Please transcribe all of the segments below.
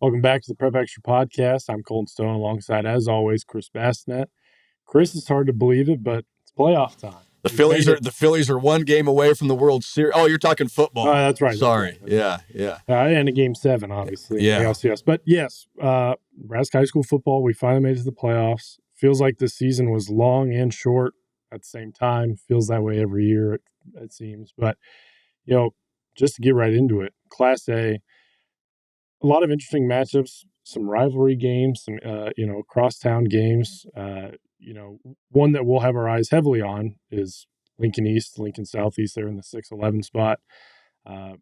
Welcome back to the Prep Extra Podcast. I'm Colton Stone alongside, as always, Chris Bassnett. Chris, it's hard to believe it, but it's playoff time. The Phillies are one game away from the World Series. Oh, you're talking football. Oh, that's right. Sorry. That's Yeah. And a Game 7, obviously. Yeah. ALCS. But yes, Nebraska high school football, we finally made it to the playoffs. Feels like this season was long and short at the same time. Feels that way every year, it seems. But, just to get right into it, Class A, a lot of interesting matchups, some rivalry games, some crosstown games. One that we'll have our eyes heavily on is Lincoln East, Lincoln Southeast. They're in the 6-11 spot. I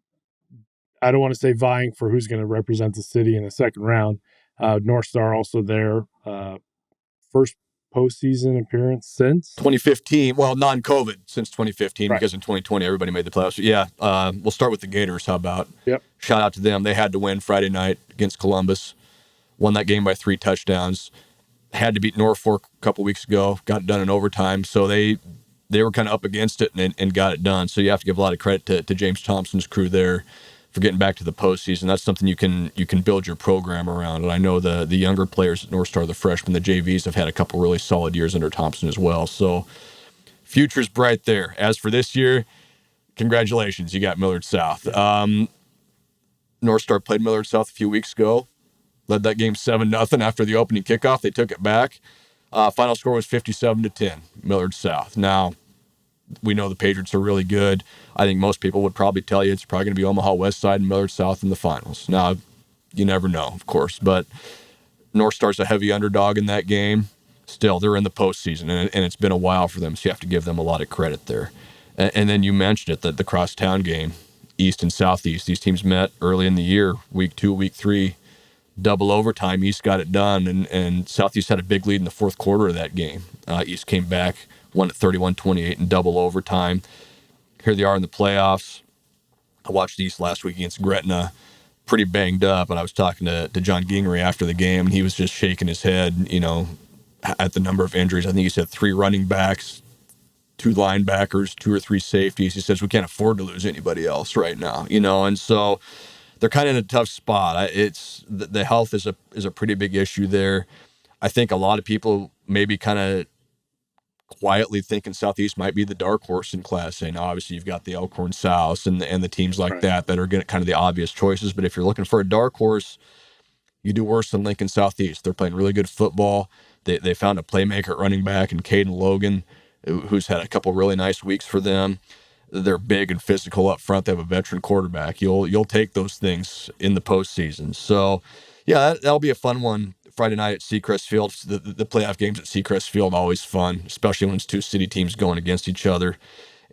don't want to say vying for who's going to represent the city in the second round. North Star also there. First postseason appearance since 2015. Well, non-COVID since 2015, right. Because in 2020 everybody made the playoffs. Yeah. We'll start with the Gators. How about? Yep. Shout out to them. They had to win Friday night against Columbus. Won that game by 3 touchdowns. Had to beat Norfolk a couple weeks ago. Got it done in overtime. So they were kind of up against it and got it done. So you have to give a lot of credit to James Thompson's crew there for getting back to the postseason. That's something you can build your program around. And I know the younger players at North Star, the freshmen, the JVs, have had a couple really solid years under Thompson as well. So future's bright there. As for this year, congratulations, you got Millard South. North Star played Millard South a few weeks ago. Led that game 7-0 after the opening kickoff. They took it back. Final score was 57-10, Millard South. Now, we know the Patriots are really good. I think most people would probably tell you it's probably going to be Omaha West Side and Millard South in the finals. Now, you never know, of course, but North Star's a heavy underdog in that game. Still, they're in the postseason, and it's been a while for them, so you have to give them a lot of credit there. And then you mentioned it, the crosstown game, East and Southeast. These teams met early in the year, week 2, week 3, double overtime. East got it done, and Southeast had a big lead in the fourth quarter of that game. East came back, won at 31-28 in double overtime. Here they are in the playoffs. I watched East last week against Gretna, pretty banged up, and I was talking to John Gingery after the game, and he was just shaking his head, at the number of injuries. I think he said 3 running backs, 2 linebackers, 2 or 3 safeties. He says we can't afford to lose anybody else right now, and so they're kind of in a tough spot. It's the health is a pretty big issue there. I think a lot of people maybe kind of quietly thinking Southeast might be the dark horse in Class A. Now, obviously, you've got the Elkhorn South and the teams like right. that are kind of the obvious choices. But if you're looking for a dark horse, you do worse than Lincoln Southeast. They're playing really good football. They found a playmaker at running back in Caden Logan, who's had a couple really nice weeks for them. They're big and physical up front. They have a veteran quarterback. You'll take those things in the postseason. So, yeah, that'll be a fun one Friday night at Seacrest Field. The playoff games at Seacrest Field always fun, especially when it's 2 city teams going against each other.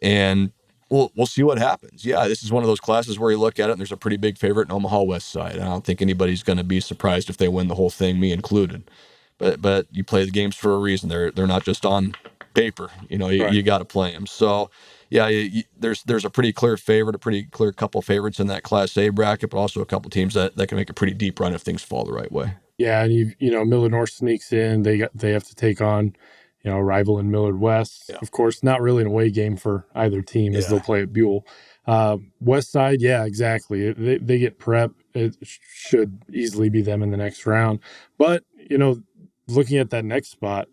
And we'll see what happens. Yeah, this is one of those classes where you look at it and there's a pretty big favorite in Omaha West Side. I don't think anybody's going to be surprised if they win the whole thing, me included. But you play the games for a reason. They're not just on paper. You got to play them. So, yeah, there's a pretty clear favorite, a pretty clear couple favorites in that Class A bracket, but also a couple teams that can make a pretty deep run if things fall the right way. Yeah, and Millard North sneaks in. They have to take on, a rival in Millard West. Yeah. Of course, not really an away game for either team as they'll play at Buell. West Side, yeah, exactly. They get prep. It should easily be them in the next round. But, looking at that next spot,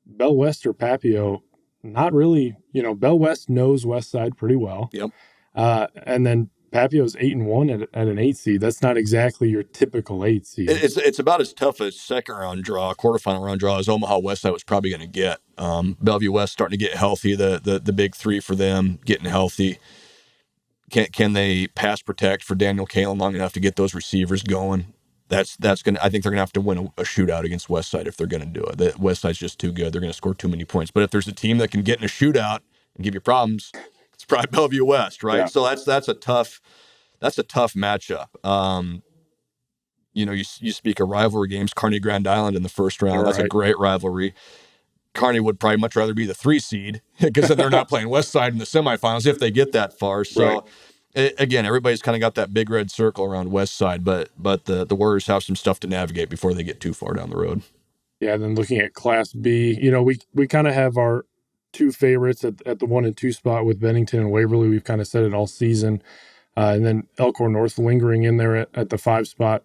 Bell West or Papio, not really. Bell West knows West Side pretty well. Yep. And then Papio's 8-1 at an 8 seed. That's not exactly your typical 8 seed. It's about as tough a second round draw, quarterfinal round draw as Omaha West Side was probably going to get. Bellevue West starting to get healthy. The big 3 for them getting healthy. Can they pass protect for Daniel Kalen long enough to get those receivers going? That's gonna. I think they're gonna have to win a shootout against West Side if they're gonna do it. The West Side's just too good. They're gonna score too many points. But if there's a team that can get in a shootout and give you problems, it's probably Bellevue West, right? Yeah. So that's a tough matchup. You speak of rivalry games. Kearney Grand Island in the first round. That's a great rivalry. Kearney would probably much rather be the 3 seed because then they're not playing West Side in the semifinals if they get that far. So. Again, everybody's kind of got that big red circle around West Side, but the Warriors have some stuff to navigate before they get too far down the road. Yeah, then looking at Class B, we kind of have our 2 favorites at the 1 and 2 spot with Bennington and Waverly. We've kind of said it all season. And then Elkhorn North lingering in there at the 5 spot.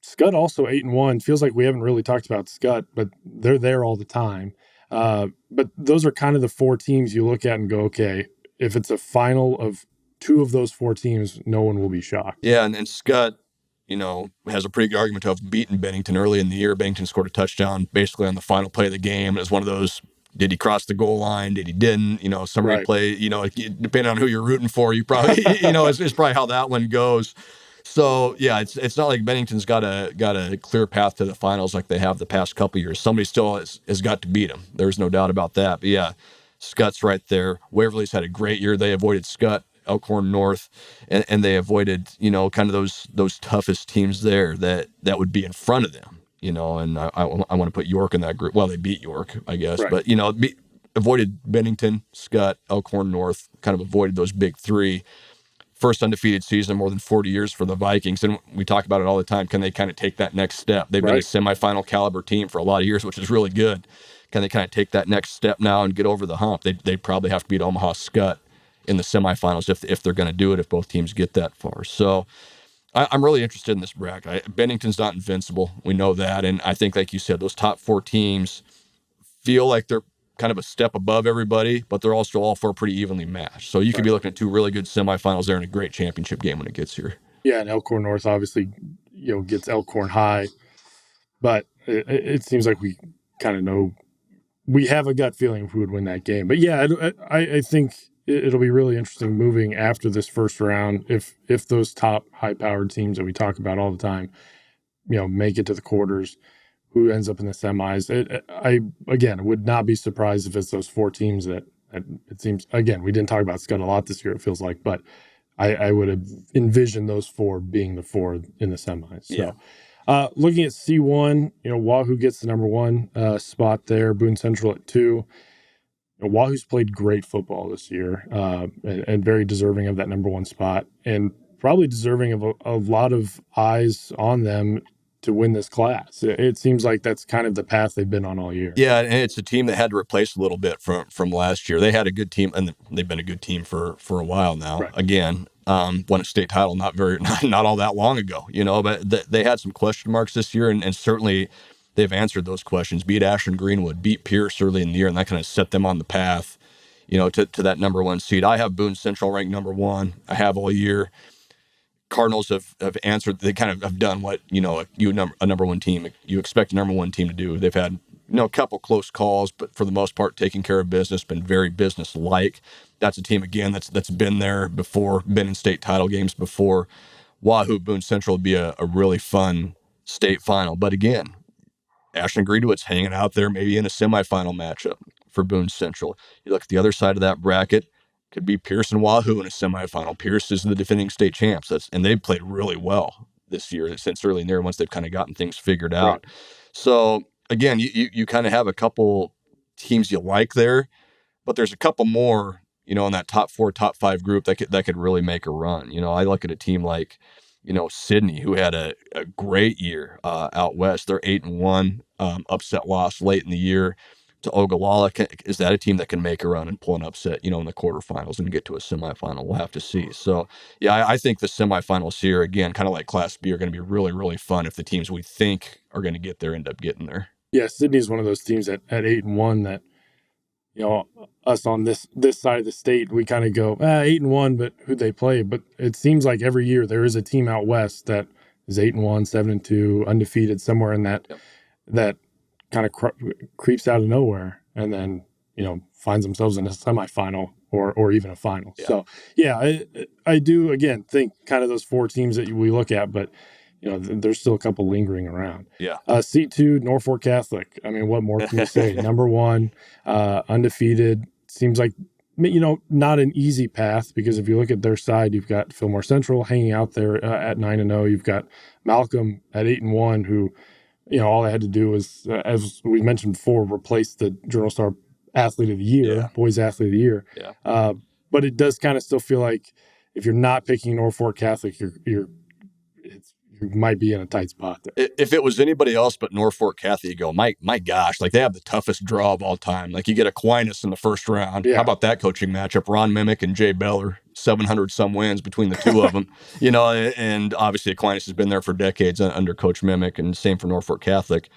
Scott also 8-1. Feels like we haven't really talked about Scott, but they're there all the time. But those are kind of the four teams you look at and go, okay, if it's a final of two of those four teams, no one will be shocked. Yeah, and Scott, has a pretty good argument to have beaten Bennington early in the year. Bennington scored a touchdown basically on the final play of the game. It was one of those, did he cross the goal line? Did he didn't? Some Right. replay, depending on who you're rooting for, you probably, it's probably how that one goes. So yeah, it's not like Bennington's got a clear path to the finals like they have the past couple years. Somebody still has got to beat them. There's no doubt about that. But yeah, Scott's right there. Waverly's had a great year. They avoided Scott, Elkhorn North, and they avoided, kind of those toughest teams there that would be in front of them, and I want to put York in that group. Well, they beat York, I guess, Right. but, avoided Bennington, Scott, Elkhorn North, kind of avoided those big three. First undefeated season in more than 40 years for the Vikings. And we talk about it all the time. Can they kind of take that next step? They've been a semifinal caliber team for a lot of years, which is really good. Can they kind of take that next step now and get over the hump? They probably have to beat Omaha Skutt in the semifinals if they're going to do it, if both teams get that far. So I'm really interested in this bracket. Bennington's not invincible. We know that. And I think, like you said, those top four teams feel like they're kind of a step above everybody, but they're also all four pretty evenly matched. So you could be looking at two really good semifinals there and a great championship game when it gets here. Yeah, and Elkhorn North obviously, gets Elkhorn High, but it seems like we kind of know, we have a gut feeling of who would win that game. But yeah, I think it'll be really interesting moving after this first round if those top high-powered teams that we talk about all the time, make it to the quarters, who ends up in the semis. I again would not be surprised if it's those four teams that it seems. Again, we didn't talk about Scott a lot this year, it feels like, but I would have envisioned those four being the four in the semis. So, looking at C1, Wahoo gets the number one spot there. Boone Central at 2. Wahoo's played great football this year, and very deserving of that number one spot, and probably deserving of a lot of eyes on them to win this class. It seems like that's kind of the path they've been on all year. Yeah, and it's a team that had to replace a little bit from last year. They had a good team, and they've been a good team for a while now. Right. Again, won a state title not all that long ago, but they had some question marks this year, and certainly they've answered those questions. Beat Ashland Greenwood, beat Pierce early in the year, and that kind of set them on the path, to that number one seed. I have Boone Central ranked number one. I have all year. Cardinals have answered. They kind of have done what a number one team you expect a number one team to do. They've had a couple close calls, but for the most part, taking care of business, been very business-like. That's a team again that's been there before, been in state title games before. Wahoo Boone Central would be a really fun state final, but again, Ashland Greenwood's hanging out there, maybe in a semifinal matchup for Boone Central. You look at the other side of that bracket. Could be Pierce and Wahoo in a semifinal. Pierce is the defending state champs, and they've played really well this year since early in there once they've kind of gotten things figured out. Right. So again, you kind of have a couple teams you like there, but there's a couple more, in that top 4, top 5 group that could really make a run. I look at a team like, Sydney, who had a great year out west. They're 8-1, upset loss late in the year to Ogallala. Is that a team that can make a run and pull an upset, in the quarterfinals and get to a semifinal? We'll have to see. So, yeah, I think the semifinals here, again, kind of like Class B, are going to be really, really fun if the teams we think are going to get there end up getting there. Yeah, Sydney's one of those teams at 8-1 that, us on this side of the state, we kind of go 8-1, but who'd they play? But it seems like every year there is a team out west that is 8-1, 7-2, undefeated, somewhere in that that kind of creeps out of nowhere and then finds themselves in a semifinal or even a final. Yeah. So yeah, I do again think kind of those four teams that we look at, but there's still a couple lingering around. Yeah. C2 Norfolk Catholic. I mean, what more can you say? Number one, undefeated. Seems like not an easy path, because if you look at their side, you've got Fillmore Central hanging out there at 9-0. You've got Malcolm at 8-1, who all they had to do was, as we mentioned before, replace the Journal Star Athlete of the Year, Boys Athlete of the Year. Yeah. But it does kind of still feel like if you're not picking Norfolk Catholic, you're you might be in a tight spot there. If it was anybody else but Norfolk Catholic, you go, my gosh, like they have the toughest draw of all time. Like you get Aquinas in the first round. Yeah. How about that coaching matchup? Ron Mimick and Jay Beller, 700 some wins between the two of them. You know, and obviously Aquinas has been there for decades under Coach Mimick, and same for Norfolk Catholic.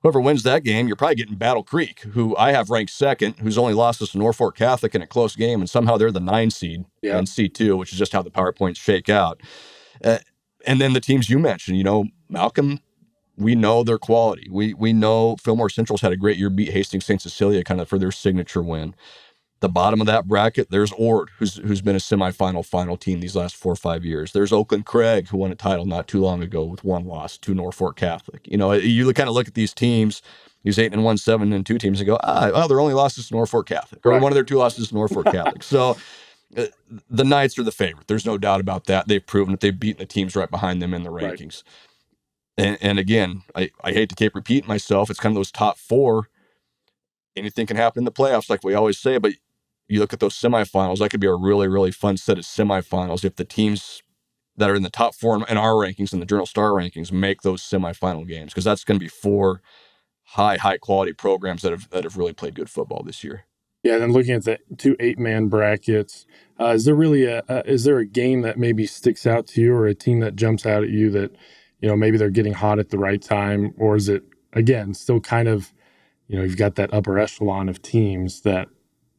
Whoever wins that game, you're probably getting Battle Creek, who I have ranked second, who's only lost us to Norfolk Catholic in a close game, and somehow they're the 9 seed in C2, which is just how the PowerPoints shake out. And then the teams you mentioned, you know, Malcolm, we know their quality. We know Fillmore Central's had a great year, beat Hastings St. Cecilia kind of for their signature win. The bottom of that bracket, there's Ord, who's been a semifinal final team these last 4 or 5 years. There's Oakland Craig, who won a title not too long ago with 1 loss to Norfolk Catholic. You know, you kind of look at these teams, these 8-1, 7-2 teams, and go, their only losses to Norfolk Catholic, or one of their 2 losses to Norfolk Catholic. So the Knights are the favorite. There's no doubt about that. They've proven that they've beaten the teams right behind them in the rankings. Right. And again, I hate to keep repeating myself. It's kind of those top 4. Anything can happen in the playoffs, like we always say, but you look at those semifinals, that could be a really, really fun set of semifinals if the teams that are in the top 4 in our rankings and the Journal Star rankings make those semifinal games, because that's going to be 4 high quality programs that have really played good football this year. Yeah, and then looking at the 2 8-man brackets, is there really is there a game that maybe sticks out to you, or a team that jumps out at you that, you know, maybe they're getting hot at the right time, or is it, again, still kind of, you know, you've got that upper echelon of teams that,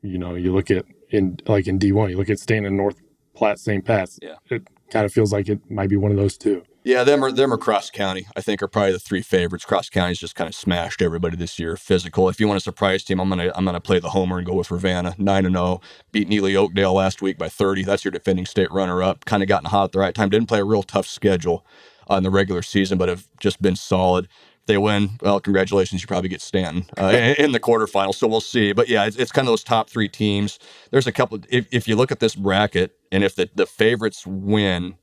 you know, you look at in D1, you look at Stanton and North Platte St. Pat's. Yeah. It kind of feels like it might be one of those 2. Yeah, them or Cross County, I think, are probably the 3 favorites. Cross County's just kind of smashed everybody this year. Physical. If you want a surprise team, I'm gonna play the homer and go with Ravenna, 9-0. Beat Neely Oakdale last week by 30. That's your defending state runner-up. Kind of gotten hot at the right time. Didn't play a real tough schedule in the regular season, but have just been solid. If they win, well, congratulations. You probably get Stanton in the quarterfinals. So we'll see. But yeah, it's kind of those top 3 teams. There's a couple. If you look at this bracket, and if the favorites win,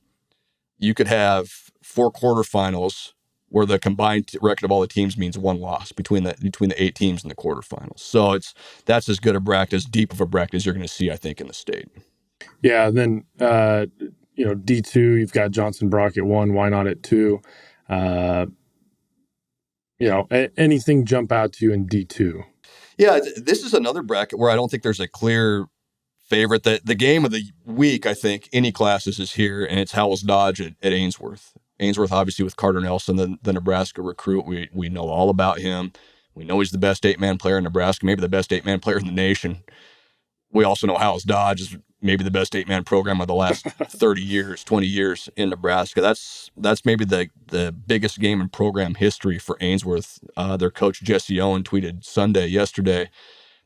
you could have 4 quarterfinals where the combined record of all the teams means 1 loss between the 8 teams in the quarterfinals. So that's as good a bracket, as deep of a bracket as you're going to see, I think, in the state. Yeah. And then, you know, D2, you've got Johnson Brock at 1, why not at 2? You know, anything jump out to you in D2? Yeah, this is another bracket where I don't think there's a clear favorite. The game of the week, I think, any classes is here, and it's Howells Dodge at Ainsworth. Ainsworth, obviously, with Carter Nelson, the Nebraska recruit. We know all about him. We know he's the best 8-man player in Nebraska, maybe the best 8-man player in the nation. We also know Howells Dodge is maybe the best 8-man program of the last 30 years, 20 years in Nebraska. That's maybe the biggest game in program history for Ainsworth. Their coach, Jesse Owen, tweeted yesterday,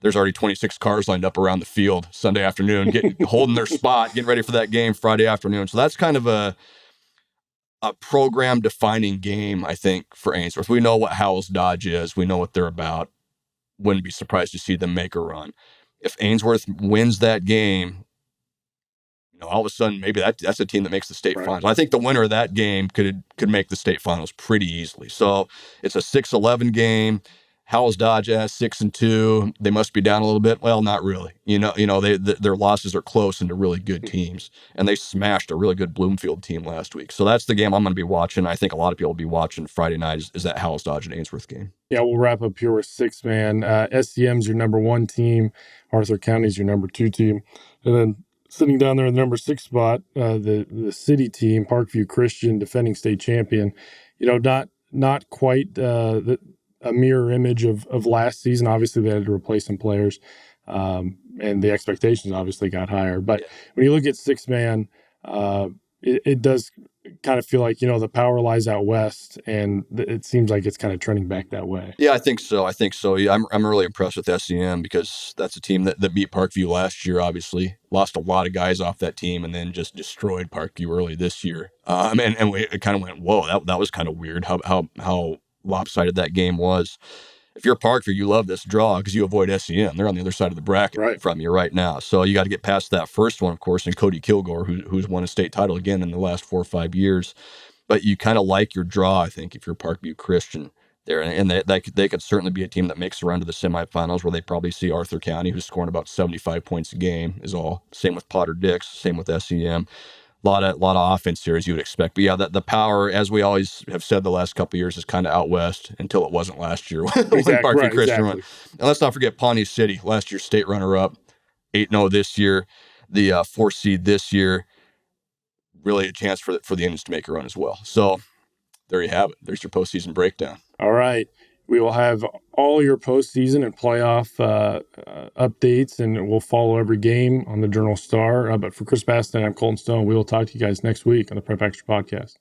there's already 26 cars lined up around the field Sunday afternoon, holding their spot, getting ready for that game Friday afternoon. So that's kind of a program-defining game, I think, for Ainsworth. We know what Howells Dodge is. We know what they're about. Wouldn't be surprised to see them make a run. If Ainsworth wins that game, you know, all of a sudden, maybe that's a team that makes the state finals. I think the winner of that game could make the state finals pretty easily. So it's a 6-11 game. Howells Dodge has 6-2. They must be down a little bit. Well, not really. You know, their losses are close into really good teams, and they smashed a really good Bloomfield team last week. So that's the game I'm going to be watching. I think a lot of people will be watching Friday night is that Howells Dodge and Ainsworth game. Yeah, we'll wrap up here with 6-man. SCM's your number 1 team. Arthur County's your number 2 team, and then sitting down there in the number 6 spot, the city team, Parkview Christian, defending state champion. You know, not quite a mirror image of last season. Obviously, they had to replace some players, and the expectations obviously got higher. But when you look at 6-man, it does kind of feel like, you know, the power lies out west, and it seems like it's kind of trending back that way. Yeah, I think so. Yeah, I'm really impressed with SCM, because that's a team that beat Parkview last year, obviously. Lost a lot of guys off that team, and then just destroyed Parkview early this year. And it kind of went, whoa, that was kind of weird how lopsided that game was. If you're Parkview, you love this draw because you avoid SCM. They're on the other side of the bracket from you right now. So you got to get past that first one, of course, and Cody Kilgore, who's won a state title again in the last 4 or 5 years. But you kind of like your draw, I think, if you're Parkview Christian there. And they could certainly be a team that makes a run to the semifinals, where they probably see Arthur County, who's scoring about 75 points a game, is all. Same with Potter Dix, same with SCM. lot of offense here, as you would expect. But yeah, the power, as we always have said the last couple of years, is kind of out west until it wasn't last year when Parkview Christian won. And let's not forget Pawnee City, last year's state runner-up, 8-0 this year, the 4th seed this year. Really a chance for the Indians to make a run as well. So there you have it. There's your postseason breakdown. All right. We will have all your postseason and playoff updates, and we'll follow every game on the Journal Star. But for Chris Baston, I'm Colton Stone. We will talk to you guys next week on the Prep Extra Podcast.